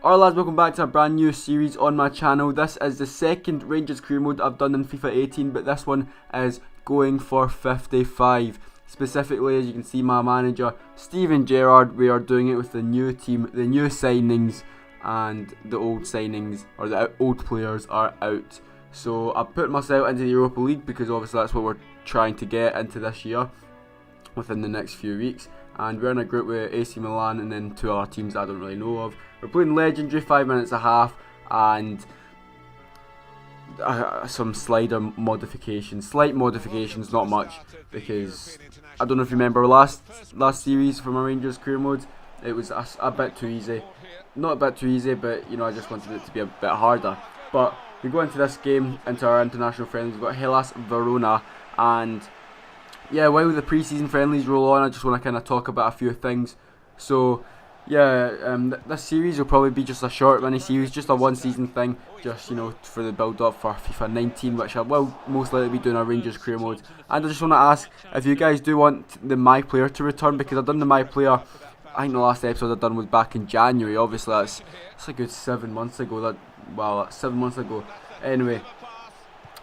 Alright lads, welcome back to a brand new series on my channel. This is the second Rangers career mode I've done in FIFA 18, but this one is going for 55. Specifically, as you can see, my manager, Steven Gerrard, we are doing it with the new team, the new signings, and the old signings, or the old players are out. So I put myself into the Europa League because obviously that's what we're trying to get into this year, within the next few weeks. And we're in a group with AC Milan and then two other teams I don't really know of. We're playing Legendary, 5 minutes a half, and some slight modifications, not much, because I don't know if you remember last series for my Rangers career mode, it was a bit too easy. Not a bit too easy, but you know, I just wanted it to be a bit harder. But we go into this game, into our international friendlies. We've got Hellas Verona, and yeah, while the pre-season friendlies roll on, I just want to kind of talk about a few things. So yeah, this series will probably be just a short mini series, just a one season thing, just, you know, for the build up for FIFA 19, which I will most likely be doing a Rangers career mode. And I just want to ask if you guys do want the My Player to return, because I've done the My Player, I think the last episode I've done was back in January. Obviously that's a good 7 months ago. That's 7 months ago. Anyway,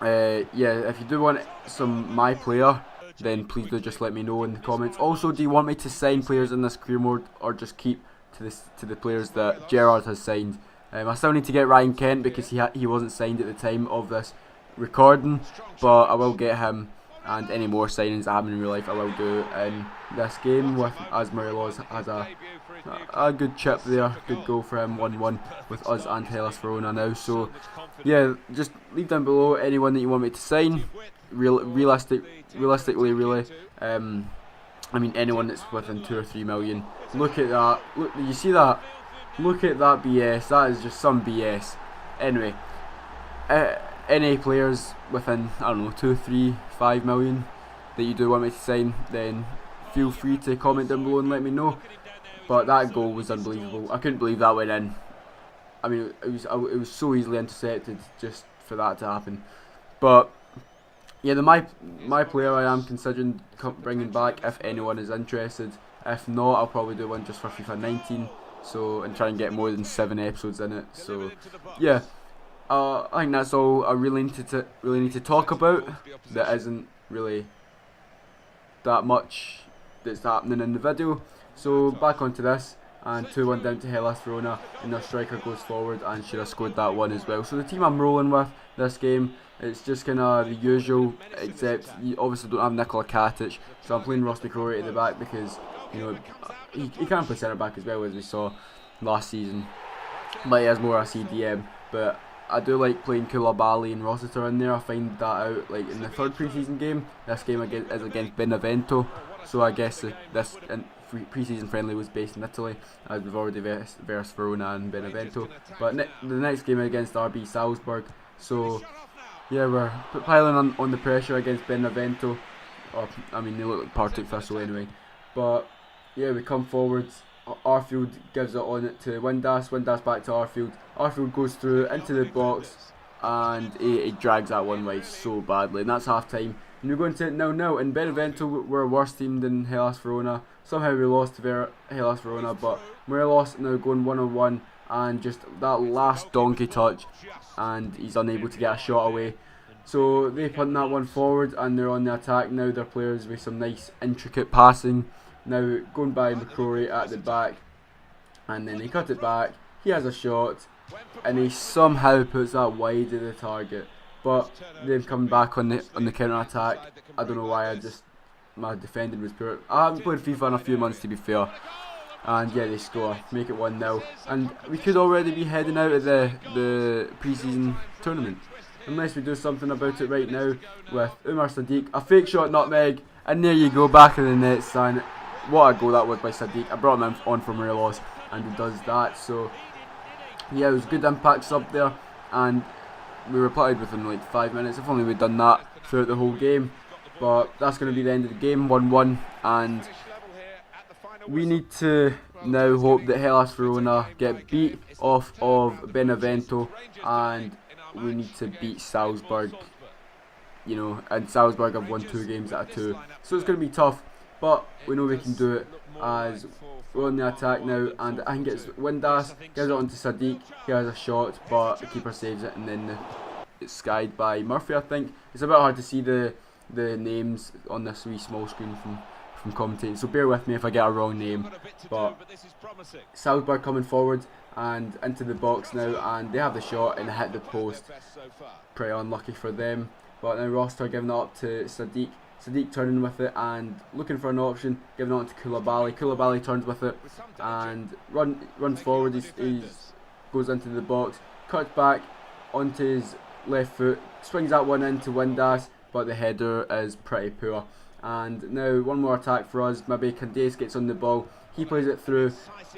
yeah, if you do want some My Player, then please do just let me know in the comments. Also, do you want me to sign players in this career mode, or just keep to the players that Gerrard has signed? I still need to get Ryan Kent because he wasn't signed at the time of this recording, but I will get him, and any more signings I have in real life I will do in this game, with as Morelos has a good chip there, good goal for him, 1-1 with us and Hellas Verona now. So yeah, just leave down below anyone that you want me to sign. Realistically, really, I mean anyone that's within 2 or 3 million. Look at that! Look, you see that? Look at that BS. That is just some BS. Anyway, any players within, I don't know, 2, 3, 5 million that you do want me to sign, then feel free to comment down below and let me know. But that goal was unbelievable. I couldn't believe that went in. I mean, it was so easily intercepted just for that to happen. But yeah, the my player I am considering bringing back if anyone is interested. If not, I'll probably do one just for FIFA 19. So, and try and get more than 7 episodes in it. So yeah, I think that's all I really need to talk about. There isn't really that much that's happening in the video. So back onto this, and 2-1 down to Hellas Verona, and their striker goes forward and should have scored that one as well. So the team I'm rolling with this game, it's just kind of the usual, except you obviously don't have Nikola Katic, so I'm playing Ross McCrory at the back because, you know, he can play centre back as well, as we saw last season, but he has more a CDM. But I do like playing Koulibaly and Rossiter in there. I find that out like in the third pre-season game. This game is against Benevento, so I guess this pre-season friendly was based in Italy, as we've already versed Verona and Benevento. But the next game against RB Salzburg. So yeah, we're piling on the pressure against Benevento. Or, I mean, they look like Partick Thistle anyway. But yeah, we come forwards. Arfield gives it on it to Windass. Windass back to Arfield. Arfield goes through into the box, and he drags that one wide so badly. And that's half time. And we're going to 0-0. And Benevento were a worse team than Hellas Verona. Somehow we lost to Hellas Verona, but Morelos now going 1-on-1, and just that last donkey touch, and he's unable to get a shot away. So they punt that one forward, and they're on the attack now. Their players with some nice intricate passing. Now going by McCrory at the back, and then they cut it back. He has a shot, and he somehow puts that wide of the target. But they've come back on the counter attack. I don't know why. My defending was poor. I haven't played FIFA in a few months, to be fair. And yeah, they score, make it 1-0, and we could already be heading out of the pre-season tournament, unless we do something about it right now with Umar Sadiq, a fake shot nutmeg, and there you go, back in the net, son. What a goal that was by Sadiq. I brought him on for Morelos, and he does that. So yeah, it was good impacts up there, and we replied within like 5 minutes. If only we'd done that throughout the whole game. But that's going to be the end of the game, 1-1, and we need to now hope that Hellas Verona get beat off of Benevento, and we need to beat Salzburg, you know, and Salzburg have won 2 games out of 2, so it's going to be tough. but we know we can do it as we're on the attack now, and I think it's Windass, gives it on to Sadiq, he has a shot, but the keeper saves it, and then it's skied by Murphy, I think. It's a bit hard to see the names on this wee small screen from commentating, so bear with me if I get a wrong name. But Salzburg coming forward and into the box now, and they have the shot and hit the post. Pretty unlucky for them. But now Roster giving it up to Sadiq. Sadiq turning with it and looking for an option, giving it on to Koulibaly. Koulibaly turns with it and runs forward. He goes into the box, cuts back onto his left foot, swings that one into Windass, but the header is pretty poor. And now one more attack for us. Maybe Candace gets on the ball. He plays it through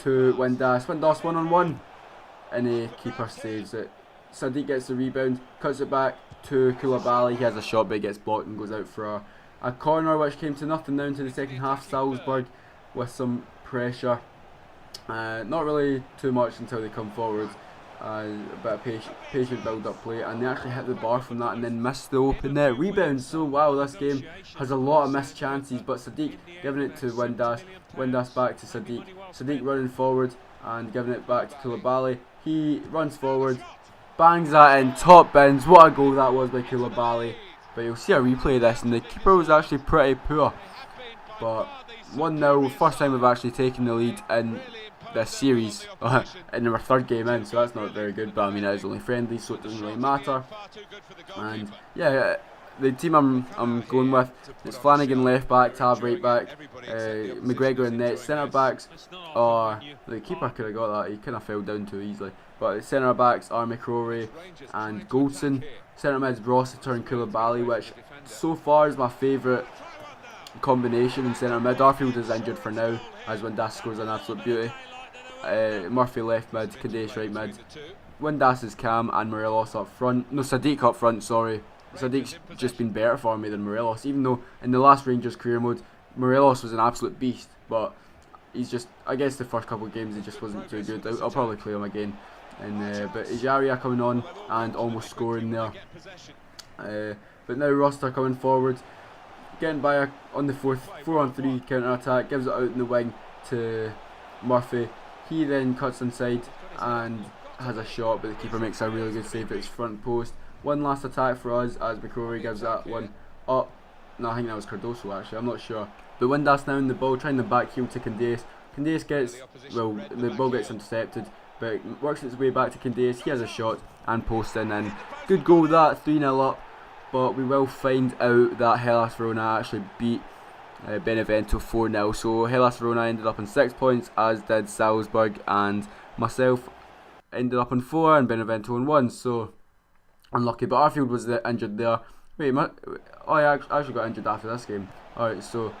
to Windass. Windass 1-on-1, and the keeper saves it. Sadiq gets the rebound, cuts it back to Koulibaly. He has a shot, but he gets blocked and goes out for a corner, which came to nothing. Now into the second half, Salzburg with some pressure. Not really too much until they come forward. A bit of patient build-up play, and they actually hit the bar from that and then missed the open net. Rebound. So wow, this game has a lot of missed chances, but Sadiq giving it to Windass. Windass back to Sadiq. Sadiq running forward and giving it back to Koulibaly. He runs forward, bangs that in, top bins. What a goal that was by Koulibaly. But you'll see a replay of this, and the keeper was actually pretty poor. But 1-0, first time we've actually taken the lead in this series, in our third game in, so that's not very good, but I mean it is only friendly, so it doesn't really matter. And yeah, the team I'm going with is Flanagan left back, Tab right back, McGregor in net. Centre backs are, the keeper could have got that, he kind of fell down too easily, but the centre backs are McCrory and Goldson. Centre mids Rossiter and Koulibaly, which so far is my favourite combination in centre mid. Arfield is injured for now, as Windass scores an absolute beauty. Murphy left mid, Kadesh right mid. Windass is Cam and Morelos up front. No, Sadiq up front, sorry. Sadiq's just been better for me than Morelos, even though in the last Rangers career mode, Morelos was an absolute beast, but he's just, I guess the first couple of games he just wasn't too good. I'll probably play him again. But Ijaria coming on and almost scoring there. But now Roster coming forward, getting by on the 4-on-3 counter attack, gives it out in the wing to Murphy. He then cuts inside and has a shot, but the keeper makes a really good save at his front post. One last attack for us as McCrory gives that one up. No, I think that was Cardoso actually, I'm not sure. But Windass now in the ball, trying the back heel to Candace. Candace gets, well, the ball gets intercepted, but it works its way back to Candace. He has a shot and posting in. Good goal that, 3-0 up. But we will find out that Hellas Verona actually beat Benevento 4-0. So Hellas Verona ended up on 6 points, as did Salzburg, and myself ended up on 4 and Benevento on 1. So unlucky, but Arfield was injured there. Wait, I actually got injured after this game. Alright, so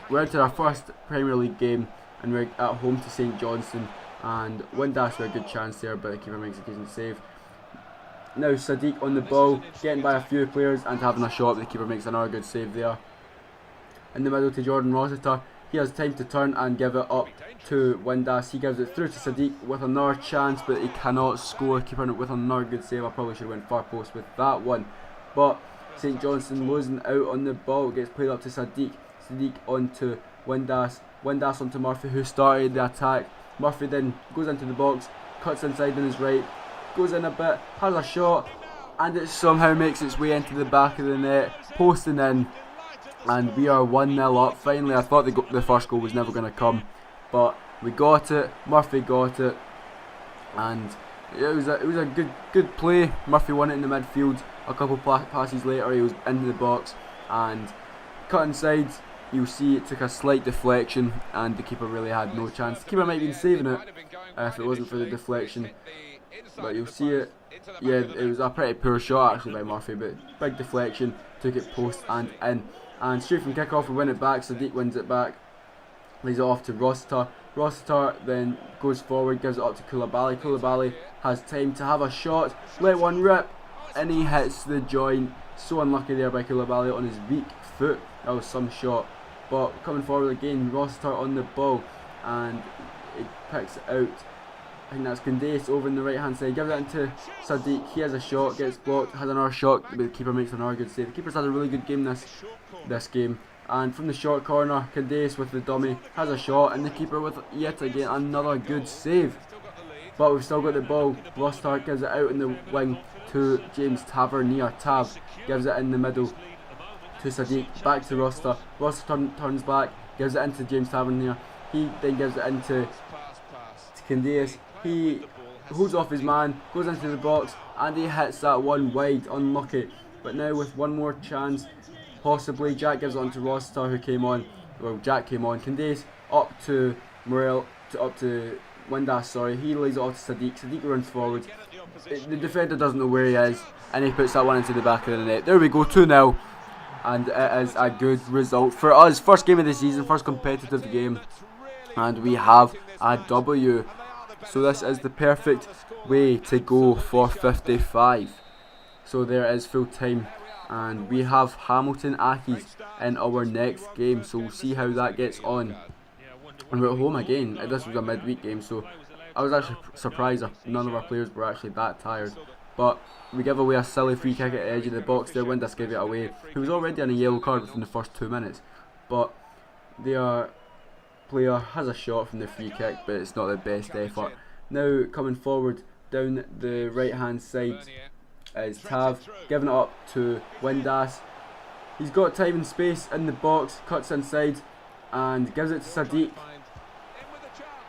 we're into our first Premier League game, and we're at home to St Johnstone. And Windass with a good chance there, but the keeper makes a decent save. Now Sadiq on the ball, getting by a few players and having a shot, but the keeper makes another good save there. In the middle to Jordan Rossiter. He has time to turn and give it up to Windass. He gives it through to Sadiq with another chance, but he cannot score. Keeper with another good save. I probably should have went far post with that one. But St Johnstone losing out on the ball. It gets played up to Sadiq. Sadiq onto Windass. Windass onto Murphy, who started the attack. Murphy then goes into the box, cuts inside on his right, goes in a bit, has a shot, and it somehow makes its way into the back of the net, posting in, and we are 1-0 up. Finally, I thought the first goal was never going to come, but we got it. Murphy got it, and it was a good play. Murphy won it in the midfield. A couple passes later, he was into the box and cut inside. You'll see it took a slight deflection, and the keeper really had no chance. The keeper might have been saving it if it wasn't for the deflection, but you'll see it. Yeah, it was a pretty poor shot actually by Murphy, but big deflection, took it post and in. And straight from kick-off we win it back. Sadiq wins it back, lays it off to Rossiter. Rossiter then goes forward, gives it up to Koulibaly. Koulibaly has time to have a shot, let one rip, and he hits the joint. So unlucky there by Koulibaly on his weak foot. That was some shot. But coming forward again, Rossiter on the ball, and it picks it out. I think that's Candace over in the right hand side. Gives it into Sadiq. He has a shot, gets blocked, has another shot, but the keeper makes another good save. The keeper's had a really good game this game, And from the short corner, Candace with the dummy has a shot, and the keeper with yet again another good save. But we've still got the ball. Rostart gives it out in the wing to James Tavernier. Tav gives it in the middle to Sadiq. Back to Roster. Roster turns back, gives it into James Tavernier. He then gives it into Candace. He holds off his man, goes into the box, and he hits that one wide. Unlucky. But now with one more chance, possibly, Jack gives it on to Roster, who came on. Well, Jack came on. Candace up to Morel, up to Windass, sorry. He lays it off to Sadiq. Sadiq runs forward. The defender doesn't know where he is, and he puts that one into the back of the net. There we go, 2-0. And it is a good result for us. First game of the season, first competitive game. And we have a W. So this is the perfect way to go for 55. So there is full time. And we have Hamilton Accies in our next game. So we'll see how that gets on. And we're at home again. This was a midweek game, so I was actually surprised that none of our players were actually that tired. But we give away a silly free kick at the edge of the box there. Windass gave it away. He was already on a yellow card within the first 2 minutes. But their player has a shot from the free kick, but it's not the best effort. Now coming forward down the right hand side is Tav, giving it up to Windass. He's got time and space in the box, cuts inside and gives it to Sadiq.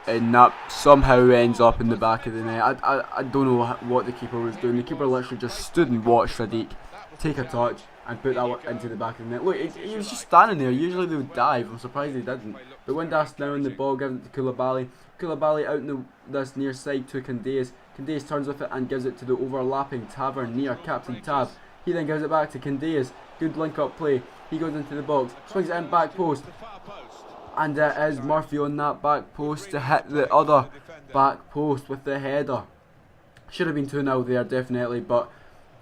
And that somehow ends up in the back of the net. I don't know what the keeper was doing. The keeper literally just stood and watched Sadiq take a touch and put that one into the back of the net. Look, he was just standing there. Usually they would dive. I'm surprised he didn't. But Windass now in the ball, gives it to Koulibaly. Koulibaly out in this near side to Candace. Candace turns with it and gives it to the overlapping Tavernier, Captain Tav. He then gives it back to Candace. Good link-up play. He goes into the box, swings it in back post. And it is Murphy on that back post to hit the other back post with the header. Should have been 2-0 there, definitely. But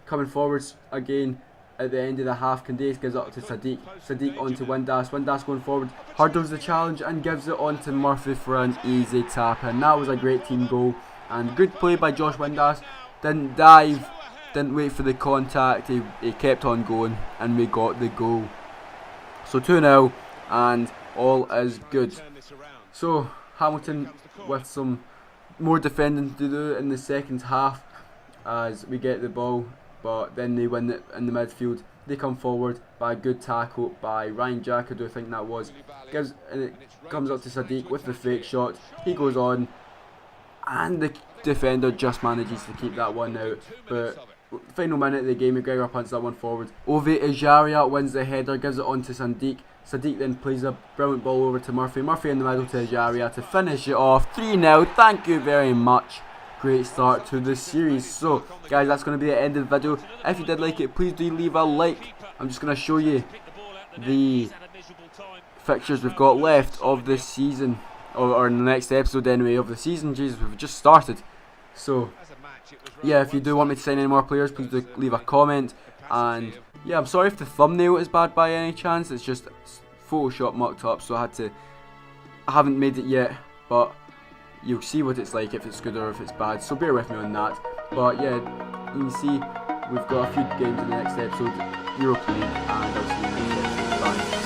coming forwards again at the end of the half, Candace gives it up to Sadiq. Sadiq on to Windass. Windass going forward, hurdles the challenge and gives it on to Murphy for an easy tap. And that was a great team goal. And good play by Josh Windass. Didn't dive, didn't wait for the contact. He kept on going and we got the goal. So 2-0 and all is good. So Hamilton with some more defending to do in the second half as we get the ball, but then they win it in the midfield. They come forward by a good tackle by Ryan Jack, I do think that was. And it comes up to Sadiq with the fake shot. He goes on and the defender just manages to keep that one out. But final minute of the game, McGregor punts that one forward. Ove Ejaria wins the header, gives it on to Sadiq. Sadiq then plays a brilliant ball over to Murphy. Murphy in the middle to Ejaria to finish it off. 3-0. Thank you very much. Great start to the series. So, guys, that's going to be the end of the video. If you did like it, please do leave a like. I'm just going to show you the fixtures we've got left of this season. Or in the next episode, anyway, of the season. Jesus, we've just started. So, yeah, if you do want me to sign any more players, please do leave a comment. And yeah, I'm sorry if the thumbnail is bad by any chance. It's just Photoshop mucked up, so I haven't made it yet, but you'll see what it's like if it's good or if it's bad, so bear with me on that. But yeah, you can see we've got a few games in the next episode, Europa League, and I'll see you in the next episode. Bye.